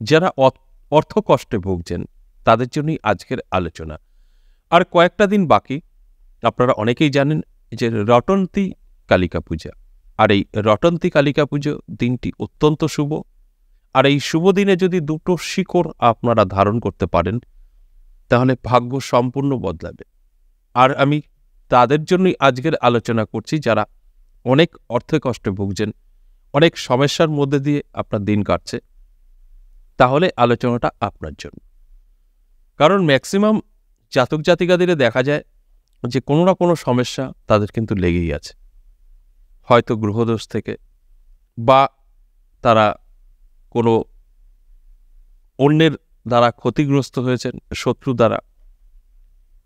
যারা অর্থ কষ্টে ভুগছেন তাদের জন্যই আজকের আলোচনা। আর কয়েকটা দিন বাকি। আপনারা অনেকেই জানেন যে রটন্তী কালিকা পূজা। আর এই রটন্তী কালিকা পুজো দিনটি অত্যন্ত শুভ। আর এই শুভ দিনে যদি দুটো শিকড় আপনারা ধারণ করতে পারেন তাহলে ভাগ্য সম্পূর্ণ বদলাবে। আর আমি তাদের জন্যই আজকের আলোচনা করছি যারা অনেক অর্থে কষ্টে ভুগছেন, অনেক সমস্যার মধ্যে দিয়ে আপনার দিন কাটছে, তাহলে আলোচনাটা আপনার জন্য। কারণ ম্যাক্সিমাম জাতক জাতিকাদের দেখা যায় যে কোনো না কোনো সমস্যা তাদের কিন্তু লেগেই আছে, হয়তো গ্রহদোষ থেকে, বা তারা কোনো অন্যের দ্বারা ক্ষতিগ্রস্ত হয়েছেন, শত্রু দ্বারা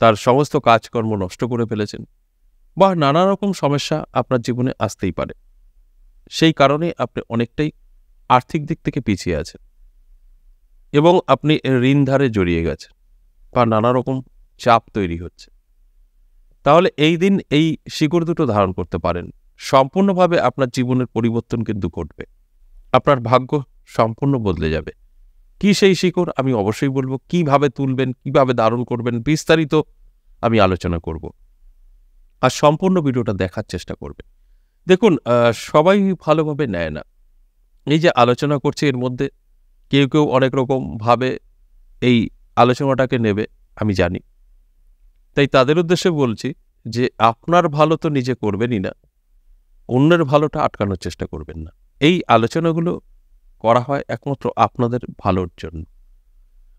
তার সমস্ত কাজকর্ম নষ্ট করে ফেলেছেন, বা নানা রকম সমস্যা আপনার জীবনে আসতেই পারে। সেই কারণে আপনি অনেকটাই আর্থিক দিক থেকে পিছিয়ে আছেন এবং আপনি ঋণ ধারে জড়িয়ে গেছেন বা নানা রকম চাপ তৈরি হচ্ছে। তাহলে এই দিন এই শিকড় দুটো ধারণ করতে পারেন, সম্পূর্ণভাবে আপনার জীবনের পরিবর্তন কিন্তু ঘটবে। আপনার ভাগ্য সম্পূর্ণ বদলে যাবে। কি সেই শিকড় আমি অবশ্যই বলবো, কিভাবে তুলবেন, কিভাবে ধারণ করবেন, বিস্তারিত আমি আলোচনা করব। আর সম্পূর্ণ ভিডিওটা দেখার চেষ্টা করবেন। দেখুন, সবাই ভালোভাবে নেয় না। এই যে আলোচনা করছি এর মধ্যে কেউ কেউ অনেক রকম ভাবে এই আলোচনাটাকে নেবে, আমি জানি। তাই তাদের উদ্দেশ্যে বলছি যে আপনার ভালো তো নিজে করবেনই না, অন্যের ভালোটা আটকানোর চেষ্টা করবেন না। এই আলোচনাগুলো করা হয় একমাত্র আপনাদের ভালোর জন্য।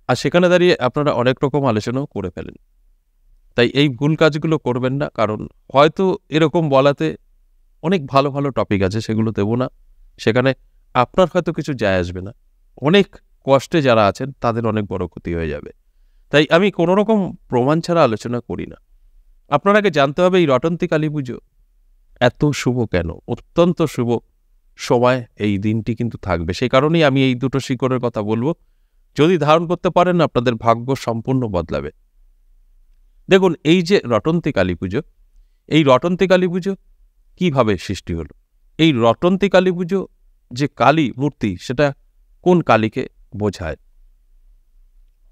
আর সেখানে দাঁড়িয়ে আপনারা অনেক রকম আলোচনাও করে ফেলেন। তাই এই ভুল কাজগুলো করবেন না। কারণ হয়তো এরকম বলাতে অনেক ভালো ভালো টপিক আছে, সেগুলো দেব না। সেখানে আপনার হয়তো কিছু যায় আসবে না, অনেক কষ্টে যারা আছেন তাদের অনেক বড় ক্ষতি হয়ে যাবে। তাই আমি কোনো রকম প্রমাণ ছাড়া আলোচনা করি না। আপনার আগে জানতে হবে এই রটন্তী কালী পুজো এত শুভ কেন, অত্যন্ত শুভ সময় এই দিনটি কিন্তু থাকবে। সেই কারণেই আমি এই দুটো শিকড়ের কথা বলবো। যদি ধারণ করতে পারেন আপনাদের ভাগ্য সম্পূর্ণ বদলাবে। দেখুন, এই যে রটন্তী কালী পুজো, এই রটন্তী কালী পুজো কিভাবে সৃষ্টি হলো? এই রটন্তী কালী পুজো যে কালী মূর্তি, সেটা কোন কালীকে বোঝায়?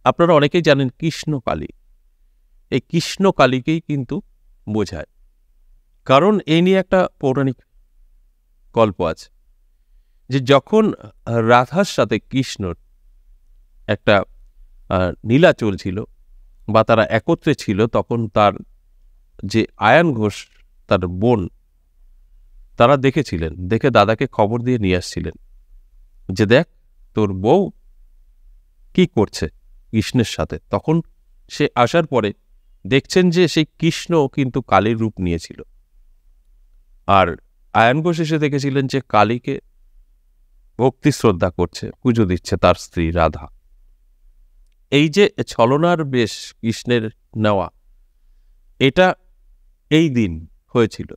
আপনারা অনেকেই জানেন কৃষ্ণ কালী। এই কৃষ্ণ কালীকেই কিন্তু বোঝায়। কারণ এই নিয়ে একটা পৌরাণিক গল্প আছে যে যখন রাধার সাথে কৃষ্ণর একটা লীলা চলছিল বা তারা একত্রে ছিল, তখন তার যে আয়ান ঘোষ, তার বোন, তারা দেখেছিলেন, দেখে দাদাকে খবর দিয়ে নিয়ে আসছিলেন যে দেখ তোর বউ কি করছে কৃষ্ণের সাথে। তখন সে আসার পরে দেখছেন যে সেই কৃষ্ণ কিন্তু কালীর রূপ নিয়েছিল। আর আয়ান ঘোষ এসে দেখেছিলেন যে কালীকে ভক্তি শ্রদ্ধা করছে, পুজো দিচ্ছে তার স্ত্রী রাধা। এই যে ছলনার বেশ কৃষ্ণের নেওয়া, এটা এই দিন হয়েছিল।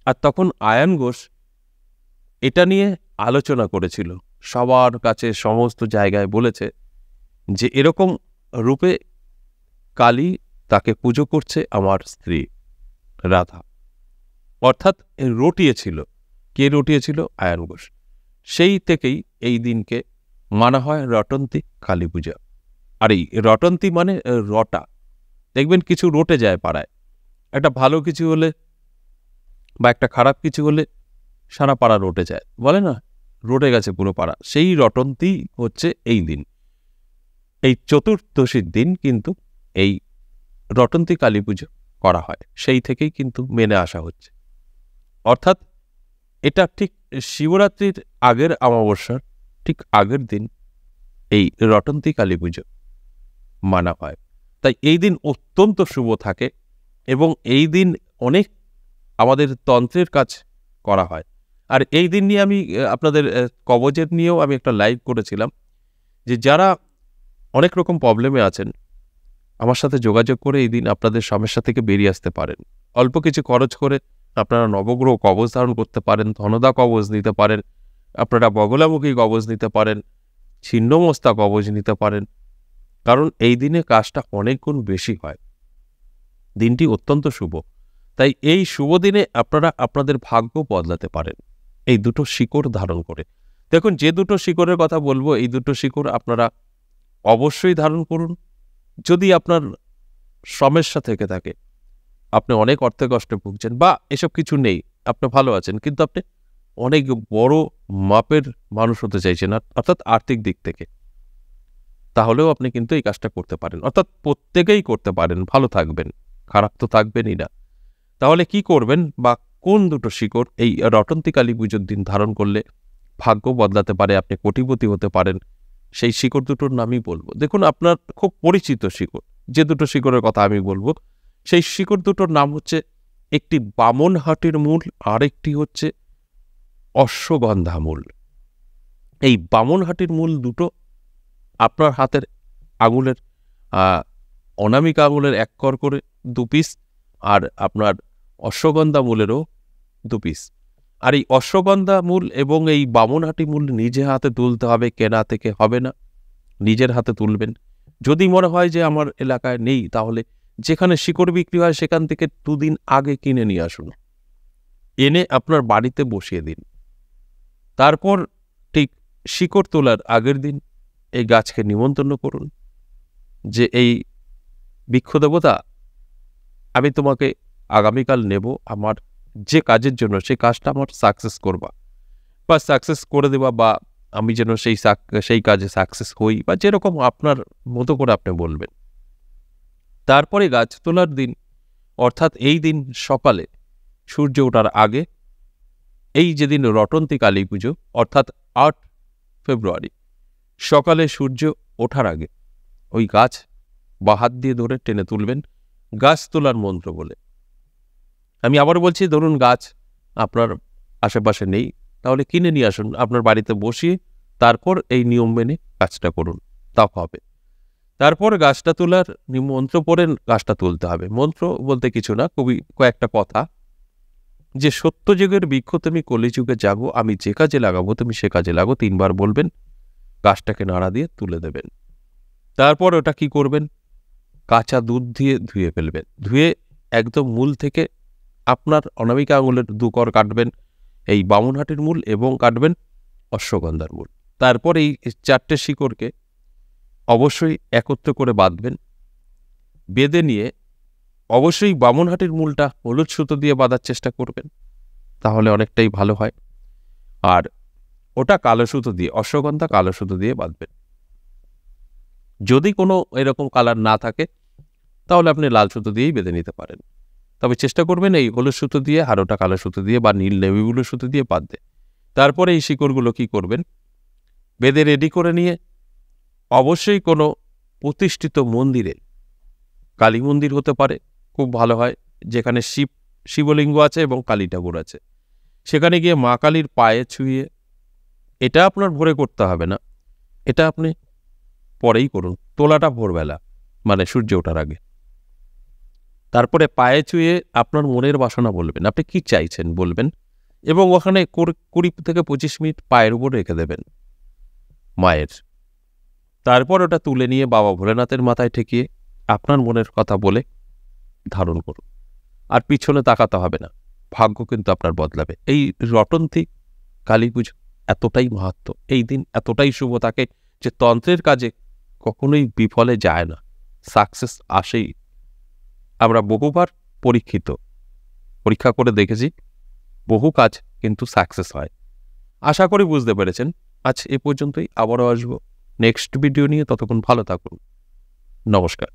আর তখন আয়ান ঘোষ এটা নিয়ে আলোচনা করেছিল, সবার কাছে সমস্ত জায়গায় বলেছে যে এরকম রূপে কালী তাকে পুজো করছে আমার স্ত্রী রাধা। অর্থাৎ রটিয়েছিল। কে রটিয়েছিল? আয়ান ঘোষ। সেই থেকেই এই দিনকে মানা হয় রটন্তী কালী পূজা। আর এই রটন্তী মানে রটা। দেখবেন কিছু রটে যায় পাড়ায়। একটা ভালো কিছু হলে বা একটা খারাপ কিছু হলে সারা পাড়া রটে যায়, বলে না, রটে গেছে পুরো পাড়া। সেই রটন্তী হচ্ছে এই দিন। এই চতুর্দশীর দিন কিন্তু এই রটন্তী কালী পুজো করা হয়, সেই থেকেই কিন্তু মেনে আসা হচ্ছে। অর্থাৎ এটা ঠিক শিবরাত্রির আগের অমাবস্যার ঠিক আগের দিন এই রটন্তী কালী পুজো মানা হয়। তাই এই দিন অত্যন্ত শুভ থাকে এবং এই দিন অনেক আমাদের তন্ত্রের কাজ করা হয়। আর এই দিন নিয়ে আমি আপনাদের কবজের নিয়েও আমি একটা লাইভ করেছিলাম যে যারা অনেক রকম প্রবলেমে আছেন, আমার সাথে যোগাযোগ করে এই দিন আপনাদের সমস্যা থেকে বেরিয়ে আসতে পারেন। অল্প কিছু খরচ করে আপনারা নবগ্রহ কবচ ধারণ করতে পারেন, ধনদা কবচ নিতে পারেন, আপনারা বগলামুখী কবচ নিতে পারেন, ছিন্নমস্তা কবচ নিতে পারেন। কারণ এই দিনে কাজটা অনেক গুণ বেশি হয়। দিনটি অত্যন্ত শুভ। তাই এই শুভ দিনে আপনারা আপনাদের ভাগ্য বদলাতে পারেন এই দুটো শিকড় ধারণ করে। দেখুন, যে দুটো শিকড়ের কথা বলবো, এই দুটো শিকড় আপনারা অবশ্যই ধারণ করুন। যদি আপনার সমস্যা থেকে থাকে, আপনি অনেক অর্থে কষ্টে ভুগছেন বা এসব কিছু নেই, আপনি ভালো আছেন, কিন্তু আপনি অনেক বড় মাপের মানুষ হতে চাইছেন, অর্থাৎ আর্থিক দিক থেকে, তাহলেও আপনি কিন্তু এই কাজটা করতে পারেন। অর্থাৎ প্রত্যেকেই করতে পারেন, ভালো থাকবেন, খারাপ তো থাকবেনই না। তাহলে কি করবেন বা কোন দুটো শিকড় এই রটন্তী কালী পুজোর দিন ধারণ করলে ভাগ্য বদলাতে পারে, আপনি কোটিপতি হতে পারেন, সেই শিকড় দুটোর নামই বলবো। দেখুন, আপনার খুব পরিচিত শিকড়, যে দুটো শিকড়ের কথা আমি বলবো, সেই শিকড় দুটোর নাম হচ্ছে, একটি বামনহাটির মূল, আরেকটি হচ্ছে অশ্বগন্ধা মূল। এই বামনহাটির মূল দুটো আপনার হাতের আঙুলের অনামিকা আঙুলের 1 কর করে 2 পিস, আর আপনার অশ্বগন্ধা মূলেরও 2 পিস। আর এই অশ্বগন্ধা মূল এবং এই বামনহাটি মূল নিজে হাতে তুলতে হবে, কেনা থেকে হবে না, নিজের হাতে তুলবেন। যদি মনে হয় যে আমার এলাকায় নেই, তাহলে যেখানে শিকড় বিক্রি হয় সেখান থেকে 2 দিন আগে কিনে নিয়ে আসুন, এনে আপনার বাড়িতে বসিয়ে দিন। তারপর ঠিক শিকড় তোলার আগের দিন এই গাছকে নিমন্ত্রণ করুন যে, এই বৃক্ষ দেবতা, আমি তোমাকে আগামীকাল নেব, আমার যে কাজের জন্য, সেই কাজটা আমার সাকসেস করবা বা সাকসেস করে দেবা, বা আমি যেন সেই কাজে সাকসেস হই, বা যেরকম আপনার মতো করে আপনি বলবেন। তারপরে গাছ তোলার দিন, অর্থাৎ এই দিন সকালে সূর্য ওঠার আগে, এই যেদিন রটন্তী কালী পুজো, অর্থাৎ 8 ফেব্রুয়ারি সকালে সূর্য ওঠার আগে ওই গাছ হাত দিয়ে ধরে টেনে তুলবেন, গাছ তোলার মন্ত্র বলে। আমি আবার বলছি, ধরুন গাছ আপনার আশেপাশে নেই, তাহলে কিনে নিয়ে আসুন, আপনার বাড়িতে বসিয়ে তারপর এই নিয়ম মেনে কাজটা করুন, তাও হবে। তারপর গাছটা তোলার মন্ত্র পড়ে গাছটা তুলতে হবে। মন্ত্র বলতে কিছু না, কয়েকটা কথা, যে সত্যযুগের বৃক্ষ তুমি কলিযুগে জাগো, আমি যে কাজে লাগাবো তুমি সে কাজে লাগো, 3 বার বলবেন, গাছটাকে নাড়া দিয়ে তুলে দেবেন। তারপর ওটা কি করবেন, কাঁচা দুধ দিয়ে ধুয়ে ফেলবেন। ধুয়ে একদম মূল থেকে আপনার অনামিকা আঙুলের 2 কর কাটবেন এই বামনহাটির মূল, এবং কাটবেন অশ্বগন্ধার মূল। তারপর এই 4টে শিকড়কে অবশ্যই একত্র করে বাঁধবেন। বেঁধে নিয়ে অবশ্যই বামনহাটির মূলটা হলুদ সুতো দিয়ে বাঁধার চেষ্টা করবেন, তাহলে অনেকটাই ভালো হয়। আর ওটা কালো সুতো দিয়ে, অশ্বগন্ধা কালো সুতো দিয়ে বাঁধবেন। যদি কোনো এরকম কালার না থাকে, তাহলে আপনি লাল সুতো দিয়েই বেঁধে নিতে পারেন। তবে চেষ্টা করবেন এই হলুদ সুতো দিয়ে, আর ওটা কালো সুতো দিয়ে বা নীল নেভি ব্লু সুতো দিয়ে বাঁধতে। তারপরে এই শিকড়গুলো কি করবেন, বেঁধে রেডি করে নিয়ে অবশ্যই কোনো প্রতিষ্ঠিত মন্দিরে, কালী মন্দির হতে পারে, খুব ভালো হয়, যেখানে শিবলিঙ্গ আছে এবং কালী ঠাকুর আছে, সেখানে গিয়ে মা কালীর পায়ে ছুঁয়ে, এটা আপনার ভোরে করতে হবে না, এটা আপনি পরেই করুন, তোলাটা ভোরবেলা, মানে সূর্য ওঠার আগে। তারপরে পায়ে ছুঁয়ে আপনার মনের বাসনা বলবেন, আপনি কি চাইছেন বলবেন, এবং ওখানে 20 থেকে 25 মিনিট পায়ের উপর রেখে দেবেন মায়ের। তারপর ওটা তুলে নিয়ে বাবা ভোলেনাথের মাথায় ঠেকিয়ে আপনার মনের কথা বলে ধারণ করুন। আর পিছনে তাকাতে হবে না, ভাগ্য কিন্তু আপনার বদলাবে। এই রটন্তী কালী পুজো এতটাই মাহাত্ম্য, এই দিন এতটাই শুভ থাকে যে তন্ত্রের কাজে কখনোই বিফলে যায় না, সাকসেস আসেই। আমরা বহুবার পরীক্ষা করে দেখেছি, বহু কাজ কিন্তু সাকসেস হয়। আশা করি বুঝতে পেরেছেন। আজ এ পর্যন্তই, আবারও আসবো নেক্সট ভিডিও নিয়ে, ততক্ষণ ভালো থাকুন, নমস্কার।